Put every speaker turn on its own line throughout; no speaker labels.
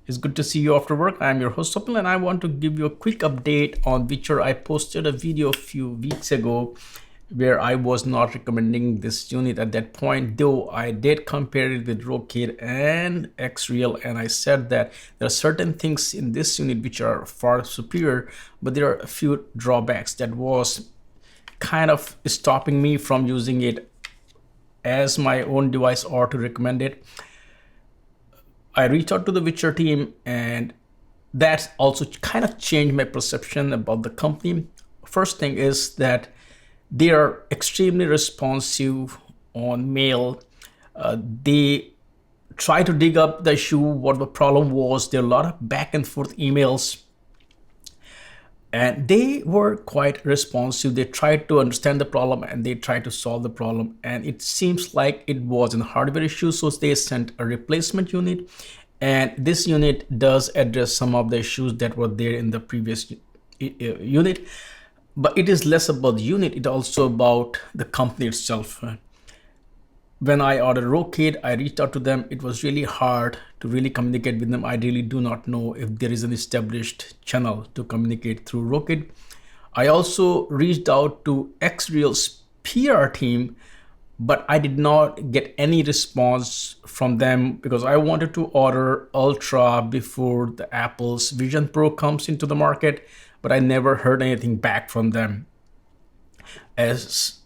It's good to see you after work. I'm your host Swapnil, and I want to give you a quick update on VITURE. I posted a video a few weeks ago where I was not recommending this unit at that point, though I did compare it with Rocade and Xreal, and I said that there are certain things in this unit which are far superior, but there are a few drawbacks that was kind of stopping me from using it as my own device or to recommend it. I reached out to the VITURE team, and that also kind of changed my perception about the company. First thing is that they are extremely responsive on mail. They try to dig up the issue, what the problem was. There are a lot of back and forth emails, and they were quite responsive. They tried to understand the problem and they tried to solve the problem, and it seems like it was a hardware issue, so they sent a replacement unit, and this unit does address some of the issues that were there in the previous unit. But it is less about the unit, it's also about the company itself. When I ordered Rocade, I reached out to them. It was really hard to really communicate with them. I really do not know if there is an established channel to communicate through Rocade. I also reached out to Xreal's PR team, but I did not get any response from them because I wanted to order Ultra before the Apple's Vision Pro comes into the market, but I never heard anything back from them. As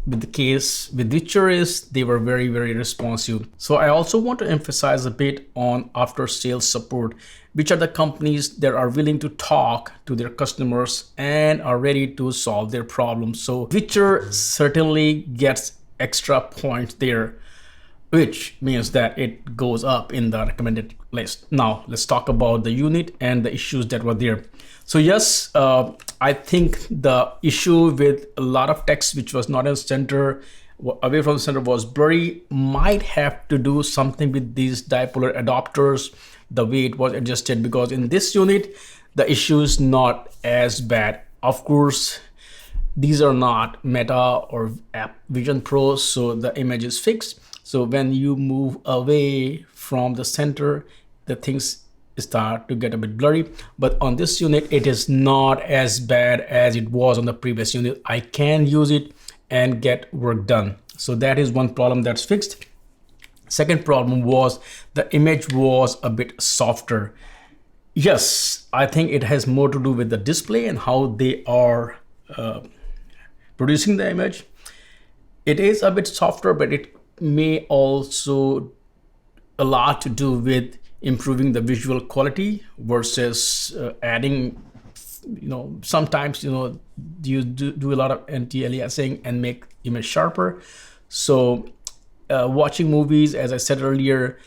with the case with VITURE is, they were very responsive. So I also want to emphasize a bit on after sales support, which are the companies that are willing to talk to their customers and are ready to solve their problems. So VITURE certainly gets extra points there, which means that it goes up in the recommended list. Now let's talk about the unit and the issues that were there. So yes, I think the issue with a lot of text which was not in center, away from the center, was blurry, might have to do something with these dipolar adapters, the way it was adjusted, because in this unit the issue is not as bad. Of course, these are not Meta or App Vision Pro, so the image is fixed. So when you move away from the center, the things start to get a bit blurry. But on this unit, it is not as bad as it was on the previous unit. I can use it and get work done. So that is one problem that's fixed. Second problem was the image was a bit softer. Yes, I think it has more to do with the display and how they are producing the image. It is a bit softer, but it may also a lot to do with improving the visual quality versus adding, sometimes you do a lot of anti-aliasing and make image sharper. So watching movies, as I said earlier,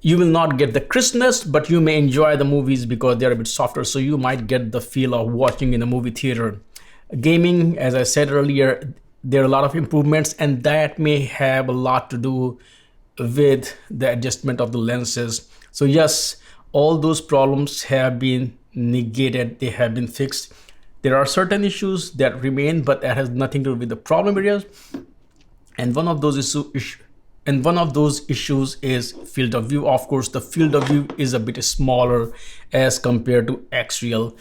you will not get the crispness, but you may enjoy the movies because they're a bit softer, so you might get the feel of watching in a movie theater. Gaming, as I said earlier, there are a lot of improvements, and that may have a lot to do with the adjustment of the lenses. So yes, all those problems have been negated, they have been fixed. There are certain issues that remain, but that has nothing to do with the problem areas. And one of those issues is field of view. Of course, the field of view is a bit smaller as compared to Xreal,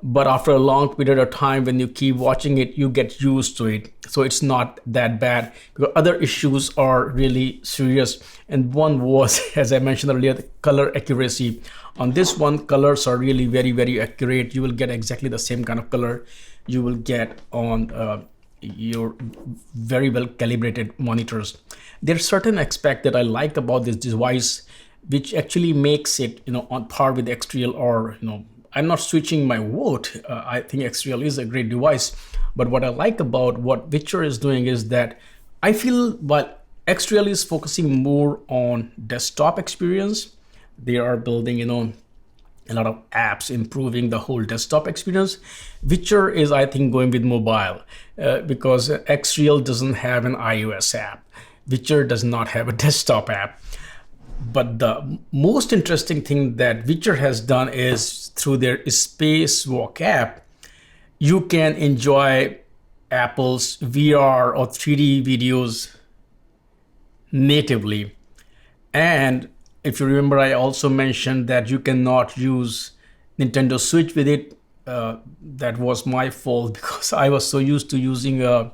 but after a long period of time, when you keep watching it, you get used to it. So it's not that bad, because other issues are really serious. And one was, as I mentioned earlier, the color accuracy. On this one, colors are really very accurate. You will get exactly the same kind of color you will get on your very well calibrated monitors. There are certain aspects that I like about this device, which actually makes it, on par with Xreal, or I'm not switching my vote. I think Xreal is a great device, but what I like about what VITURE is doing is that I feel while Xreal is focusing more on desktop experience, they are building, a lot of apps, improving the whole desktop experience. VITURE is, I think, going with mobile because Xreal doesn't have an iOS app. VITURE does not have a desktop app. But the most interesting thing that VITURE has done is through their Spacewalk app, you can enjoy Apple's VR or 3D videos natively. And If you remember, I also mentioned that you cannot use Nintendo Switch with it. That was my fault because I was so used to using the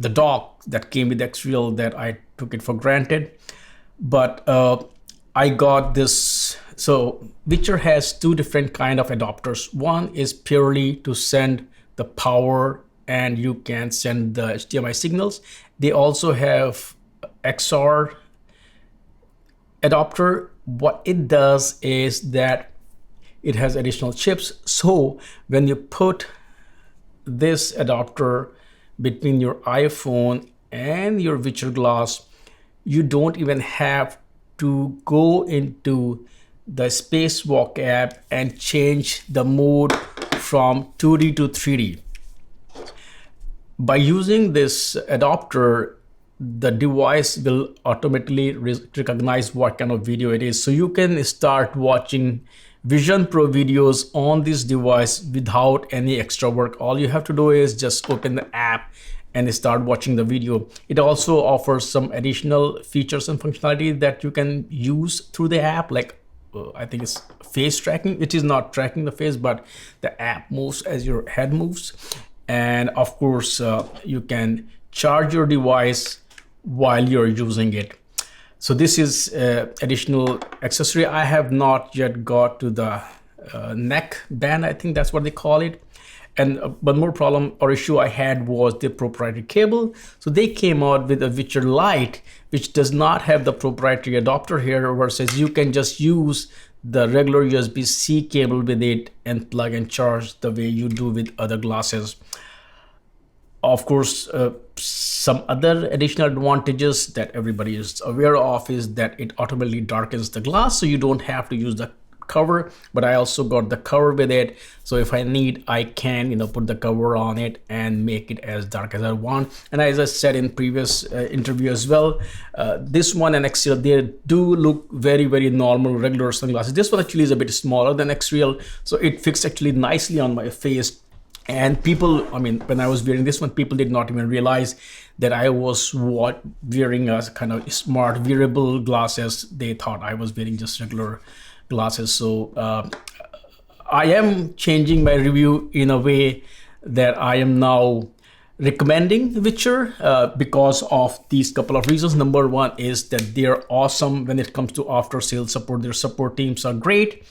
dock that came with Xreal that I took it for granted. But I got this. So VITURE has two different kind of adapters. One is purely to send the power and you can send the HDMI signals. They also have XR adapter. What it does is that it has additional chips. So when you put this adapter between your iPhone and your VITURE glass, you don't even have to go into the Spacewalk app and change the mode from 2D to 3D. By using this adapter, the device will automatically recognize what kind of video it is. So you can start watching Vision Pro videos on this device without any extra work. All you have to do is just open the app and start watching the video. It also offers some additional features and functionality that you can use through the app, like I think it's face tracking. It is not tracking the face, but the app moves as your head moves. And of course, you can charge your device while you're using it. So this is additional accessory. I have not yet got to the neck band, I think that's what they call it. And one more problem or issue I had was the proprietary cable. So they came out with a VITURE Lite, which does not have the proprietary adapter here, versus you can just use the regular USB-C cable with it and plug and charge the way you do with other glasses. Of course, some other additional advantages that everybody is aware of is that it automatically darkens the glass, so you don't have to use the cover. But I also got the cover with it, so if I need, I can put the cover on it and make it as dark as I want. And as I said in previous interview as well, this one and Xreal, they do look very, very normal, regular sunglasses. This one actually is a bit smaller than Xreal, so it fits actually nicely on my face. And people, I mean, when I was wearing this one, people did not even realize that I was wearing a kind of smart wearable glasses. They thought I was wearing just regular glasses. So I am changing my review in a way that I am now recommending VITURE because of these couple of reasons. Number one is that they're awesome when it comes to after sales support. Their support teams are great.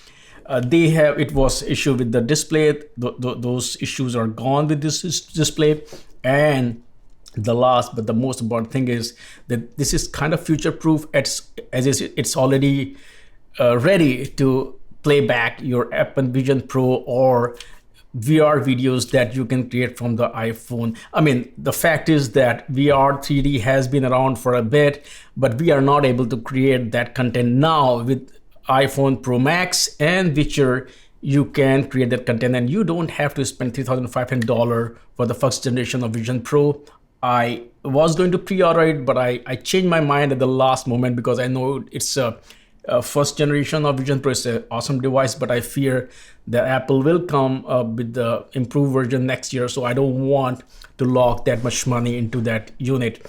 It was issue with the display. Those issues are gone with this display. And the last but the most important thing is that this is kind of future proof, as it's already ready to play back your Apple Vision Pro or VR videos that you can create from the iPhone. I mean, the fact is that VR 3D has been around for a bit, but we are not able to create that content now. With iPhone Pro Max and VITURE, you can create that content and you don't have to spend $3,500 for the first generation of Vision Pro. I was going to pre-order it, but I changed my mind at the last moment because I know it's a first generation of Vision Pro. Is an awesome device, but I fear that Apple will come with the improved version next year, so I don't want to lock that much money into that unit.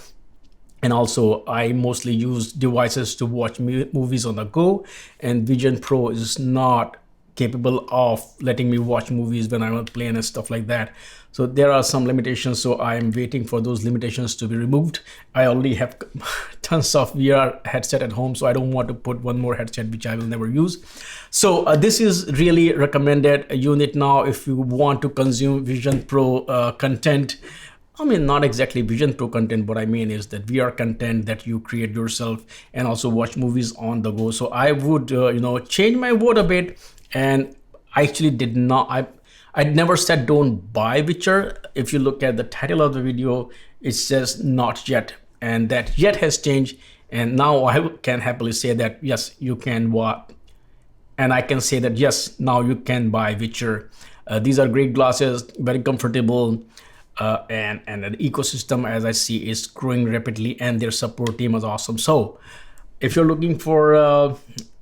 And also, I mostly use devices to watch movies on the go, and Vision Pro is not capable of letting me watch movies when I'm on a plane and stuff like that. So there are some limitations, so I'm waiting for those limitations to be removed. I already have tons of VR headset at home, so I don't want to put one more headset which I will never use. So this is really recommended unit now if you want to consume Vision Pro content. I mean, not exactly Vision Pro content, but I mean is that VR content that you create yourself and also watch movies on the go. So I would, change my word a bit, and I actually did not, I never said don't buy VITURE. If you look at the title of the video, it says not yet, and that yet has changed. And now I can happily say that, yes, you can buy, and I can say that, yes, now you can buy VITURE. These are great glasses, very comfortable. And the ecosystem, as I see, is growing rapidly, and their support team is awesome. So if you're looking for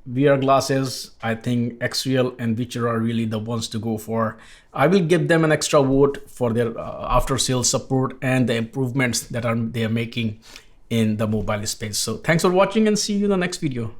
VR glasses, I think Xreal and VITURE are really the ones to go for. I will give them an extra vote for their after sales support and the improvements that they are making in the mobile space. So thanks for watching, and see you in the next video.